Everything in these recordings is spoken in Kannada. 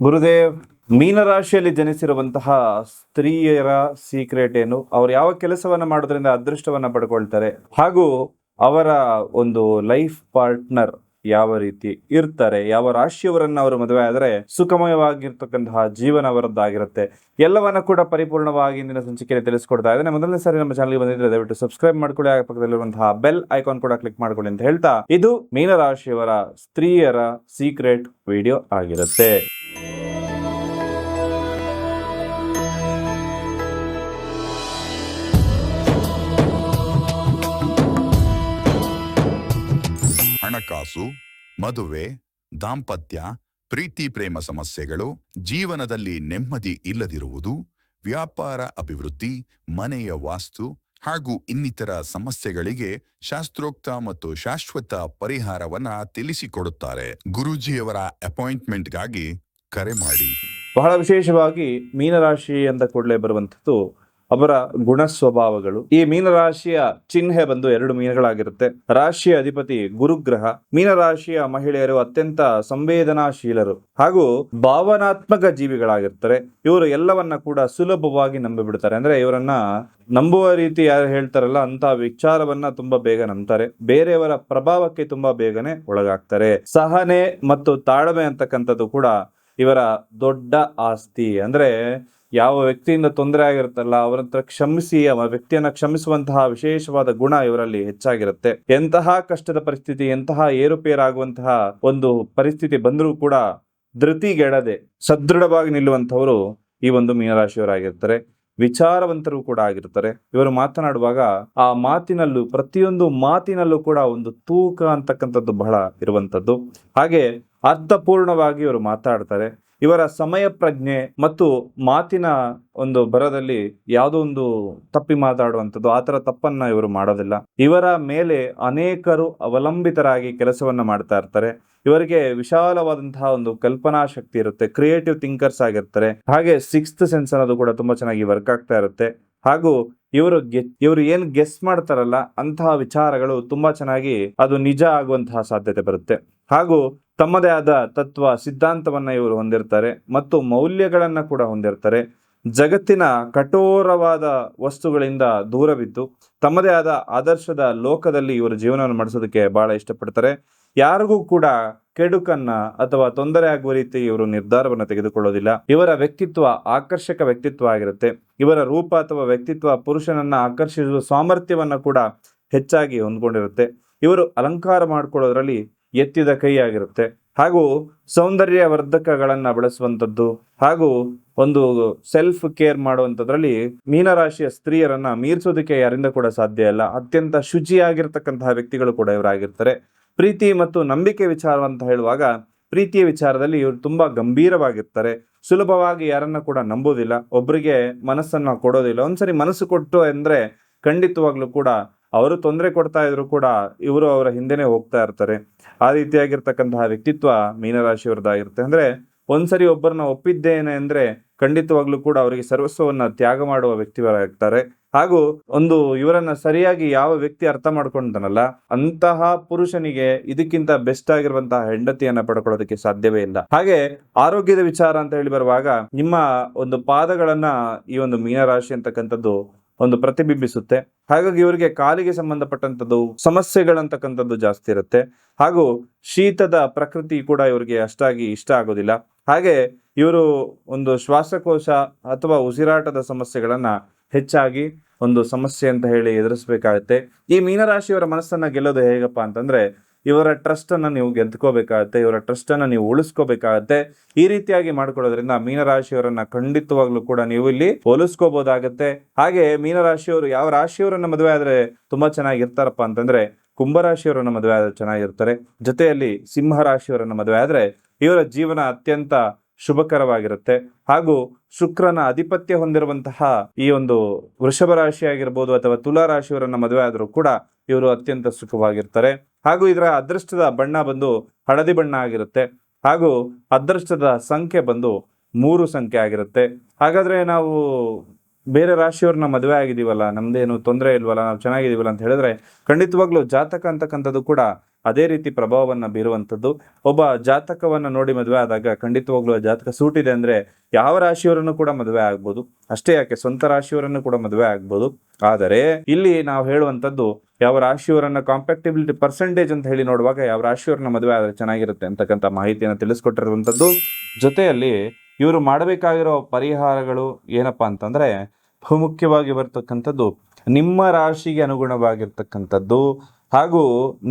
ಗುರುದೇವ್, ಮೀನರಾಶಿಯಲ್ಲಿ ಜನಿಸಿರುವಂತಹ ಸ್ತ್ರೀಯರ ಸೀಕ್ರೆಟ್ ಏನು, ಅವ್ರು ಯಾವ ಕೆಲಸವನ್ನ ಮಾಡೋದ್ರಿಂದ ಅದೃಷ್ಟವನ್ನ ಪಡ್ಕೊಳ್ತಾರೆ, ಹಾಗೂ ಅವರ ಒಂದು ಲೈಫ್ ಪಾರ್ಟ್ನರ್ ಯಾವ ರೀತಿ ಇರ್ತಾರೆ, ಯಾವ ರಾಶಿಯವರನ್ನ ಅವರು ಮದುವೆ ಆದರೆ ಸುಖಮಯವಾಗಿರ್ತಕ್ಕಂತಹ ಜೀವನ ಅವರದ್ದಾಗಿರುತ್ತೆ, ಎಲ್ಲವನ್ನ ಕೂಡ ಪರಿಪೂರ್ಣವಾಗಿ ಇಂದಿನ ಸಂಚಿಕೆಯಲ್ಲಿ ತಿಳಿಸ್ಕೊಡ್ತಾ ಇದ್ದೇನೆ. ಮೊದಲನೇ ಸಾರಿ ನಮ್ಮ ಚಾನಲ್ಗೆ ಬಂದಿದ್ರೆ ದಯವಿಟ್ಟು ಸಬ್ಸ್ಕ್ರೈಬ್ ಮಾಡ್ಕೊಳ್ಳಿ, ಪಕ್ಕದಲ್ಲಿರುವಂತಹ ಬೆಲ್ ಐಕಾನ್ ಕೂಡ ಕ್ಲಿಕ್ ಮಾಡ್ಕೊಳ್ಳಿ ಅಂತ ಹೇಳ್ತಾ, ಇದು ಮೀನರಾಶಿಯವರ ಸ್ತ್ರೀಯರ ಸೀಕ್ರೆಟ್ ವಿಡಿಯೋ ಆಗಿರುತ್ತೆ. ಹಣಕಾಸು, ಮದುವೆ, ದಾಂಪತ್ಯ, ಪ್ರೀತಿ ಪ್ರೇಮ ಸಮಸ್ಯೆಗಳು, ಜೀವನದಲ್ಲಿ ನೆಮ್ಮದಿ ಇಲ್ಲದಿರುವುದು, ವ್ಯಾಪಾರ ಅಭಿವೃದ್ಧಿ, ಮನೆಯ ವಾಸ್ತು ಹಾಗೂ ಇನ್ನಿತರ ಸಮಸ್ಯೆಗಳಿಗೆ ಶಾಸ್ತ್ರೋಕ್ತ ಮತ್ತು ಶಾಶ್ವತ ಪರಿಹಾರವನ್ನ ತಿಳಿಸಿಕೊಡುತ್ತಾರೆ. ಗುರೂಜಿಯವರ ಅಪಾಯಿಂಟ್ಮೆಂಟ್ಗಾಗಿ ಕರೆ ಮಾಡಿ. ಬಹಳ ವಿಶೇಷವಾಗಿ ಮೀನರಾಶಿ ಅಂತ ಕೂಡಲೇ ಬರುವಂಥದ್ದು ಅವರ ಗುಣ ಸ್ವಭಾವಗಳು. ಈ ಮೀನರಾಶಿಯ ಚಿಹ್ನೆ ಬಂದು 2 ಮೀನುಗಳಾಗಿರುತ್ತೆ. ರಾಶಿಯ ಅಧಿಪತಿ ಗುರುಗ್ರಹ. ಮೀನರಾಶಿಯ ಮಹಿಳೆಯರು ಅತ್ಯಂತ ಸಂವೇದನಾಶೀಲರು ಹಾಗೂ ಭಾವನಾತ್ಮಕ ಜೀವಿಗಳಾಗಿರ್ತಾರೆ. ಇವರು ಎಲ್ಲವನ್ನ ಕೂಡ ಸುಲಭವಾಗಿ ನಂಬಿಬಿಡ್ತಾರೆ. ಅಂದ್ರೆ ಇವರನ್ನ ನಂಬುವ ರೀತಿ ಯಾರು ಹೇಳ್ತಾರಲ್ಲ ಅಂತ ವಿಚಾರವನ್ನ ತುಂಬಾ ಬೇಗ ನಂಬ್ತಾರೆ. ಬೇರೆಯವರ ಪ್ರಭಾವಕ್ಕೆ ತುಂಬಾ ಬೇಗನೆ ಒಳಗಾಗ್ತಾರೆ. ಸಹನೆ ಮತ್ತು ತಾಳ್ಮೆ ಅಂತಕ್ಕಂಥದ್ದು ಕೂಡ ಇವರ ದೊಡ್ಡ ಆಸ್ತಿ. ಅಂದ್ರೆ ಯಾವ ವ್ಯಕ್ತಿಯಿಂದ ತೊಂದರೆ ಆಗಿರುತ್ತಲ್ಲ ಅವರಂತ್ರ ಕ್ಷಮಿಸಿ ಆ ವ್ಯಕ್ತಿಯನ್ನ ಕ್ಷಮಿಸುವಂತಹ ವಿಶೇಷವಾದ ಗುಣ ಇವರಲ್ಲಿ ಹೆಚ್ಚಾಗಿರುತ್ತೆ. ಎಂತಹ ಕಷ್ಟದ ಪರಿಸ್ಥಿತಿ, ಎಂತಹ ಏರುಪೇರಾಗುವಂತಹ ಒಂದು ಪರಿಸ್ಥಿತಿ ಬಂದರೂ ಕೂಡ ಧೃತಿಗೆಡದೆ ಸದೃಢವಾಗಿ ನಿಲ್ಲುವಂತವರು ಈ ಒಂದು ಮೀನರಾಶಿಯವರಾಗಿರ್ತಾರೆ. ವಿಚಾರವಂತರು ಕೂಡ ಆಗಿರ್ತಾರೆ. ಇವರು ಮಾತನಾಡುವಾಗ ಆ ಮಾತಿನಲ್ಲೂ, ಪ್ರತಿಯೊಂದು ಮಾತಿನಲ್ಲೂ ಕೂಡ ಒಂದು ತೂಕ ಅಂತಕ್ಕಂಥದ್ದು ಬಹಳ ಇರುವಂತದ್ದು. ಹಾಗೆ ಅರ್ಥಪೂರ್ಣವಾಗಿ ಇವರು ಮಾತಾಡ್ತಾರೆ. ಇವರ ಸಮಯ ಪ್ರಜ್ಞೆ ಮತ್ತು ಮಾತಿನ ಒಂದು ಬರದಲ್ಲಿ ಯಾವುದೋ ಒಂದು ತಪ್ಪಿ ಮಾತಾಡುವಂಥದ್ದು, ಆ ಥರ ತಪ್ಪನ್ನ ಇವರು ಮಾಡೋದಿಲ್ಲ. ಇವರ ಮೇಲೆ ಅನೇಕರು ಅವಲಂಬಿತರಾಗಿ ಕೆಲಸವನ್ನ ಮಾಡ್ತಾ ಇರ್ತಾರೆ. ಇವರಿಗೆ ವಿಶಾಲವಾದಂತಹ ಒಂದು ಕಲ್ಪನಾ ಶಕ್ತಿ ಇರುತ್ತೆ. ಕ್ರಿಯೇಟಿವ್ ಥಿಂಕರ್ಸ್ ಆಗಿರ್ತಾರೆ. ಹಾಗೆ 6th ಸೆನ್ಸ್ ಅನ್ನೋದು ಕೂಡ ತುಂಬಾ ಚೆನ್ನಾಗಿ ವರ್ಕ್ ಆಗ್ತಾ ಇರುತ್ತೆ. ಹಾಗೂ ಇವರು ಏನ್ ಗೆಸ್ ಮಾಡ್ತಾರಲ್ಲ ಅಂತಹ ವಿಚಾರಗಳು ತುಂಬಾ ಚೆನ್ನಾಗಿ ಅದು ನಿಜ ಆಗುವಂತಹ ಸಾಧ್ಯತೆ ಬರುತ್ತೆ. ಹಾಗೂ ತಮ್ಮದೇ ಆದ ತತ್ವ ಸಿದ್ಧಾಂತವನ್ನ ಇವರು ಹೊಂದಿರ್ತಾರೆ ಮತ್ತು ಮೌಲ್ಯಗಳನ್ನ ಕೂಡ ಹೊಂದಿರ್ತಾರೆ. ಜಗತ್ತಿನ ಕಠೋರವಾದ ವಸ್ತುಗಳಿಂದ ದೂರವಿದ್ದು ತಮ್ಮದೇ ಆದ ಆದರ್ಶದ ಲೋಕದಲ್ಲಿ ಇವರು ಜೀವನವನ್ನು ನಡೆಸೋದಕ್ಕೆ ಬಹಳ ಇಷ್ಟಪಡ್ತಾರೆ. ಯಾರಿಗೂ ಕೂಡ ಕೆಡುಕನ್ನ ಅಥವಾ ತೊಂದರೆ ಆಗುವ ರೀತಿ ಇವರು ನಿರ್ಧಾರವನ್ನು ತೆಗೆದುಕೊಳ್ಳೋದಿಲ್ಲ. ಇವರ ವ್ಯಕ್ತಿತ್ವ ಆಕರ್ಷಕ ವ್ಯಕ್ತಿತ್ವ ಆಗಿರುತ್ತೆ. ಇವರ ರೂಪ ಅಥವಾ ವ್ಯಕ್ತಿತ್ವ ಪುರುಷನನ್ನ ಆಕರ್ಷಿಸುವ ಸಾಮರ್ಥ್ಯವನ್ನ ಕೂಡ ಹೆಚ್ಚಾಗಿ ಹೊಂದ್ಕೊಂಡಿರುತ್ತೆ. ಇವರು ಅಲಂಕಾರ ಮಾಡ್ಕೊಳ್ಳೋದ್ರಲ್ಲಿ ಎತ್ತಿದ ಕೈ ಆಗಿರುತ್ತೆ. ಹಾಗೂ ಸೌಂದರ್ಯ ವರ್ಧಕಗಳನ್ನ ಬಳಸುವಂಥದ್ದು ಹಾಗೂ ಒಂದು ಸೆಲ್ಫ್ ಕೇರ್ ಮಾಡುವಂಥದ್ರಲ್ಲಿ ಮೀನರಾಶಿಯ ಸ್ತ್ರೀಯರನ್ನ ಮೀರಿಸೋದಕ್ಕೆ ಯಾರಿಂದ ಕೂಡ ಸಾಧ್ಯ ಇಲ್ಲ. ಅತ್ಯಂತ ಶುಚಿಯಾಗಿರ್ತಕ್ಕಂತಹ ವ್ಯಕ್ತಿಗಳು ಕೂಡ ಇವರಾಗಿರ್ತಾರೆ. ಪ್ರೀತಿ ಮತ್ತು ನಂಬಿಕೆ ವಿಚಾರ ಅಂತ ಹೇಳುವಾಗ ಪ್ರೀತಿಯ ವಿಚಾರದಲ್ಲಿ ಇವರು ತುಂಬಾ ಗಂಭೀರವಾಗಿರ್ತಾರೆ. ಸುಲಭವಾಗಿ ಯಾರನ್ನ ಕೂಡ ನಂಬೋದಿಲ್ಲ. ಒಬ್ಬರಿಗೆ ಮನಸ್ಸನ್ನ ಕೊಡೋದಿಲ್ಲ. ಒಂದ್ಸರಿ ಮನಸ್ಸು ಕೊಟ್ಟು ಅಂದ್ರೆ ಖಂಡಿತವಾಗ್ಲೂ ಕೂಡ ಅವರು ತೊಂದರೆ ಕೊಡ್ತಾ ಇದ್ರು ಕೂಡ ಇವರು ಅವರ ಹಿಂದೆನೆ ಹೋಗ್ತಾ ಇರ್ತಾರೆ. ಆ ರೀತಿಯಾಗಿರ್ತಕ್ಕಂತಹ ವ್ಯಕ್ತಿತ್ವ ಮೀನರಾಶಿಯವರದಾಗಿರುತ್ತೆ. ಅಂದ್ರೆ ಒಂದ್ಸರಿ ಒಬ್ಬರನ್ನ ಒಪ್ಪಿದ್ದೇನೆ ಅಂದ್ರೆ ಖಂಡಿತವಾಗ್ಲೂ ಕೂಡ ಅವರಿಗೆ ಸರ್ವಸ್ವವನ್ನ ತ್ಯಾಗ ಮಾಡುವ ವ್ಯಕ್ತಿಗಳಾಗಿರ್ತಾರೆ. ಹಾಗೂ ಒಂದು ಇವರನ್ನ ಸರಿಯಾಗಿ ಯಾವ ವ್ಯಕ್ತಿ ಅರ್ಥ ಮಾಡ್ಕೊಂತಾನಲ್ಲ ಅಂತಹ ಪುರುಷನಿಗೆ ಇದಕ್ಕಿಂತ ಬೆಸ್ಟ್ ಆಗಿರುವಂತಹ ಹೆಂಡತಿಯನ್ನ ಪಡ್ಕೊಳ್ಳೋದಕ್ಕೆ ಸಾಧ್ಯವೇ ಇಲ್ಲ. ಹಾಗೆ ಆರೋಗ್ಯದ ವಿಚಾರ ಅಂತ ಹೇಳಿ ಬರುವಾಗ ನಿಮ್ಮ ಒಂದು ಪಾದಗಳನ್ನ ಈ ಒಂದು ಮೀನರಾಶಿ ಅಂತಕ್ಕಂಥದ್ದು ಒಂದು ಪ್ರತಿಬಿಂಬಿಸುತ್ತೆ. ಹಾಗಾಗಿ ಇವರಿಗೆ ಕಾಲಿಗೆ ಸಂಬಂಧಪಟ್ಟಂಥದ್ದು ಸಮಸ್ಯೆಗಳಂತಕ್ಕಂಥದ್ದು ಜಾಸ್ತಿ ಇರುತ್ತೆ. ಹಾಗೂ ಶೀತದ ಪ್ರಕೃತಿ ಕೂಡ ಇವರಿಗೆ ಅಷ್ಟಾಗಿ ಇಷ್ಟ ಆಗೋದಿಲ್ಲ. ಹಾಗೆ ಇವರು ಒಂದು ಶ್ವಾಸಕೋಶ ಅಥವಾ ಉಸಿರಾಟದ ಸಮಸ್ಯೆಗಳನ್ನ ಹೆಚ್ಚಾಗಿ ಒಂದು ಸಮಸ್ಯೆ ಅಂತ ಹೇಳಿ ಎದುರಿಸಬೇಕಾಗತ್ತೆ. ಈ ಮೀನರಾಶಿಯವರ ಮನಸ್ಸನ್ನ ಗೆಲ್ಲೋದು ಹೇಗಪ್ಪ ಅಂತಂದ್ರೆ ಇವರ ಟ್ರಸ್ಟ್ ಅನ್ನ ನೀವು ಗೆದ್ಕೋಬೇಕಾಗತ್ತೆ. ಇವರ ಟ್ರಸ್ಟ್ ಅನ್ನ ನೀವು ಉಳಿಸ್ಕೋಬೇಕಾಗತ್ತೆ. ಈ ರೀತಿಯಾಗಿ ಮಾಡ್ಕೊಳ್ಳೋದ್ರಿಂದ ಮೀನರಾಶಿಯವರನ್ನ ಖಂಡಿತವಾಗ್ಲೂ ಕೂಡ ನೀವು ಇಲ್ಲಿ ಹೋಲಿಸ್ಕೋಬಹುದಾಗತ್ತೆ. ಹಾಗೆ ಮೀನರಾಶಿಯವರು ಯಾವ ರಾಶಿಯವರನ್ನ ಮದುವೆ ಆದ್ರೆ ತುಂಬಾ ಚೆನ್ನಾಗಿರ್ತಾರಪ್ಪ ಅಂತಂದ್ರೆ ಕುಂಭರಾಶಿಯವರನ್ನ ಮದುವೆ ಆದ್ರೆ ಚೆನ್ನಾಗಿರ್ತಾರೆ. ಜೊತೆಯಲ್ಲಿ ಸಿಂಹ ರಾಶಿಯವರನ್ನ ಮದುವೆ ಆದ್ರೆ ಇವರ ಜೀವನ ಅತ್ಯಂತ ಶುಭಕರವಾಗಿರುತ್ತೆ. ಹಾಗೂ ಶುಕ್ರನ ಆಧಿಪತ್ಯ ಹೊಂದಿರುವಂತಹ ಈ ಒಂದು ವೃಷಭ ರಾಶಿ ಆಗಿರ್ಬೋದು ಅಥವಾ ತುಲಾ ರಾಶಿಯವರನ್ನ ಮದುವೆ ಆದ್ರೂ ಕೂಡ ಇವರು ಅತ್ಯಂತ ಸುಖವಾಗಿರ್ತಾರೆ. ಹಾಗೂ ಇದರ ಅದೃಷ್ಟದ ಬಣ್ಣ ಬಂದು ಹಳದಿ ಬಣ್ಣ ಆಗಿರುತ್ತೆ. ಹಾಗೂ ಅದೃಷ್ಟದ ಸಂಖ್ಯೆ ಬಂದು 3 ಸಂಖ್ಯೆ ಆಗಿರುತ್ತೆ. ಹಾಗಾದ್ರೆ ನಾವು ಬೇರೆ ರಾಶಿಯವ್ರನ್ನ ಮದುವೆ ಆಗಿದೀವಲ್ಲ, ನಮ್ದೇನು ತೊಂದರೆ ಇಲ್ವಲ್ಲ, ನಾವು ಚೆನ್ನಾಗಿದೀವಲ್ಲ ಅಂತ ಹೇಳಿದ್ರೆ ಖಂಡಿತವಾಗ್ಲೂ ಜಾತಕ ಅಂತಕ್ಕಂಥದ್ದು ಕೂಡ ಅದೇ ರೀತಿ ಪ್ರಭಾವವನ್ನು ಬೀರುವಂಥದ್ದು. ಒಬ್ಬ ಜಾತಕವನ್ನು ನೋಡಿ ಮದುವೆ ಆದಾಗ ಖಂಡಿತವಾಗ್ಲೂ ಆ ಜಾತಕ ಸೂಟಿದೆ ಅಂದರೆ ಯಾವ ರಾಶಿಯವರನ್ನು ಕೂಡ ಮದುವೆ ಆಗ್ಬೋದು. ಅಷ್ಟೇ ಯಾಕೆ, ಸ್ವಂತ ರಾಶಿಯವರನ್ನು ಕೂಡ ಮದುವೆ ಆಗ್ಬೋದು. ಆದರೆ ಇಲ್ಲಿ ನಾವು ಹೇಳುವಂಥದ್ದು ಯಾವ ರಾಶಿಯವರನ್ನ ಕಾಂಪ್ಯಾಕ್ಟಿಬಿಲಿಟಿ ಪರ್ಸೆಂಟೇಜ್ ಅಂತ ಹೇಳಿ ನೋಡುವಾಗ ಯಾವ ರಾಶಿಯವರನ್ನ ಮದುವೆ ಆದರೆ ಚೆನ್ನಾಗಿರುತ್ತೆ ಅಂತಕ್ಕಂಥ ಮಾಹಿತಿಯನ್ನು ತಿಳಿಸ್ಕೊಟ್ಟಿರುವಂಥದ್ದು. ಜೊತೆಯಲ್ಲಿ ಇವರು ಮಾಡಬೇಕಾಗಿರೋ ಪರಿಹಾರಗಳು ಏನಪ್ಪಾ ಅಂತಂದ್ರೆ ಬಹುಮುಖ್ಯವಾಗಿ ಬರ್ತಕ್ಕಂಥದ್ದು ನಿಮ್ಮ ರಾಶಿಗೆ ಅನುಗುಣವಾಗಿರ್ತಕ್ಕಂಥದ್ದು ಹಾಗೂ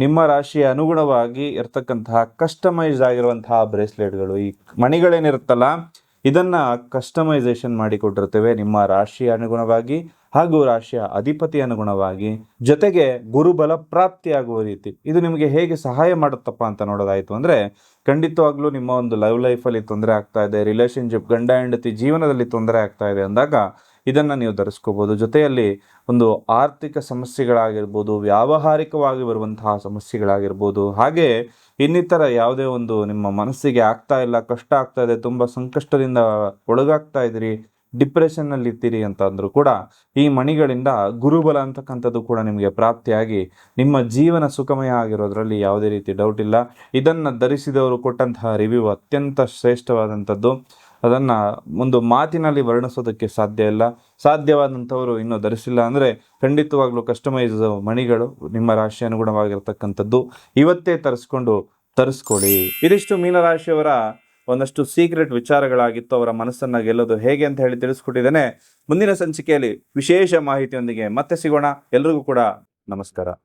ನಿಮ್ಮ ರಾಶಿಯ ಅನುಗುಣವಾಗಿ ಇರ್ತಕ್ಕಂತಹ ಕಸ್ಟಮೈಸ್ ಆಗಿರುವಂತಹ ಬ್ರೇಸ್ಲೆಟ್ಗಳು, ಈ ಮಣಿಗಳೇನಿರುತ್ತಲ್ಲ ಇದನ್ನ ಕಸ್ಟಮೈಸೇಷನ್ ಮಾಡಿಕೊಟ್ಟಿರ್ತೇವೆ ನಿಮ್ಮ ರಾಶಿಯ ಅನುಗುಣವಾಗಿ ಹಾಗೂ ರಾಶಿಯ ಅಧಿಪತಿ ಅನುಗುಣವಾಗಿ. ಜೊತೆಗೆ ಗುರುಬಲ ಪ್ರಾಪ್ತಿಯಾಗುವ ರೀತಿ ಇದು ನಿಮಗೆ ಹೇಗೆ ಸಹಾಯ ಮಾಡುತ್ತಪ್ಪ ಅಂತ ನೋಡೋದಾಯ್ತು ಅಂದ್ರೆ ಖಂಡಿತವಾಗ್ಲೂ ನಿಮ್ಮ ಒಂದು ಲೈಫಲ್ಲಿ ತೊಂದರೆ ಆಗ್ತಾ ಇದೆ, ರಿಲೇಶನ್ಶಿಪ್ ಗಂಡ ಹೆಂಡತಿ ಜೀವನದಲ್ಲಿ ತೊಂದರೆ ಆಗ್ತಾ ಇದೆ ಅಂದಾಗ ಇದನ್ನು ನೀವು ಧರಿಸ್ಕೋಬೋದು. ಜೊತೆಯಲ್ಲಿ ಒಂದು ಆರ್ಥಿಕ ಸಮಸ್ಯೆಗಳಾಗಿರ್ಬೋದು, ವ್ಯಾವಹಾರಿಕವಾಗಿ ಬರುವಂತಹ ಸಮಸ್ಯೆಗಳಾಗಿರ್ಬೋದು, ಹಾಗೆ ಇನ್ನಿತರ ಯಾವುದೇ ಒಂದು ನಿಮ್ಮ ಮನಸ್ಸಿಗೆ ಆಗ್ತಾ ಇಲ್ಲ, ಕಷ್ಟ ಆಗ್ತಾ ಇದೆ, ತುಂಬ ಸಂಕಷ್ಟದಿಂದ ಒಳಗಾಗ್ತಾ ಇದ್ದೀರಿ, ಡಿಪ್ರೆಷನ್ನಲ್ಲಿ ಇರ್ತೀರಿ ಅಂತ ಅಂದರೂ ಕೂಡ ಈ ಮಣಿಗಳಿಂದ ಗುರುಬಲ ಅಂತಕ್ಕಂಥದ್ದು ಕೂಡ ನಿಮಗೆ ಪ್ರಾಪ್ತಿಯಾಗಿ ನಿಮ್ಮ ಜೀವನ ಸುಖಮಯ ಆಗಿರೋದ್ರಲ್ಲಿ ಯಾವುದೇ ರೀತಿ ಡೌಟ್ ಇಲ್ಲ. ಇದನ್ನು ಧರಿಸಿದವರು ಕೊಟ್ಟಂತಹ ರಿವ್ಯೂ ಅತ್ಯಂತ ಶ್ರೇಷ್ಠವಾದಂಥದ್ದು. ಅದನ್ನು ಒಂದು ಮಾತಿನಲ್ಲಿ ವರ್ಣಿಸೋದಕ್ಕೆ ಸಾಧ್ಯ ಇಲ್ಲ. ಸಾಧ್ಯವಾದಂಥವರು ಇನ್ನೂ ಧರಿಸಿಲ್ಲ ಅಂದರೆ ಖಂಡಿತವಾಗ್ಲೂ ಕಸ್ಟಮೈಸ್ ಮಣಿಗಳು ನಿಮ್ಮ ರಾಶಿ ಅನುಗುಣವಾಗಿರ್ತಕ್ಕಂಥದ್ದು ಇವತ್ತೇ ತರಿಸ್ಕೊಳ್ಳಿ. ಇದಿಷ್ಟು ಮೀನರಾಶಿಯವರ ಒಂದಷ್ಟು ಸೀಕ್ರೆಟ್ ವಿಚಾರಗಳಾಗಿತ್ತು. ಅವರ ಮನಸ್ಸನ್ನು ಗೆಲ್ಲೋದು ಹೇಗೆ ಅಂತ ಹೇಳಿ ತಿಳಿಸ್ಕೊಟ್ಟಿದ್ದೇನೆ. ಮುಂದಿನ ಸಂಚಿಕೆಯಲ್ಲಿ ವಿಶೇಷ ಮಾಹಿತಿಯೊಂದಿಗೆ ಮತ್ತೆ ಸಿಗೋಣ. ಎಲ್ರಿಗೂ ಕೂಡ ನಮಸ್ಕಾರ.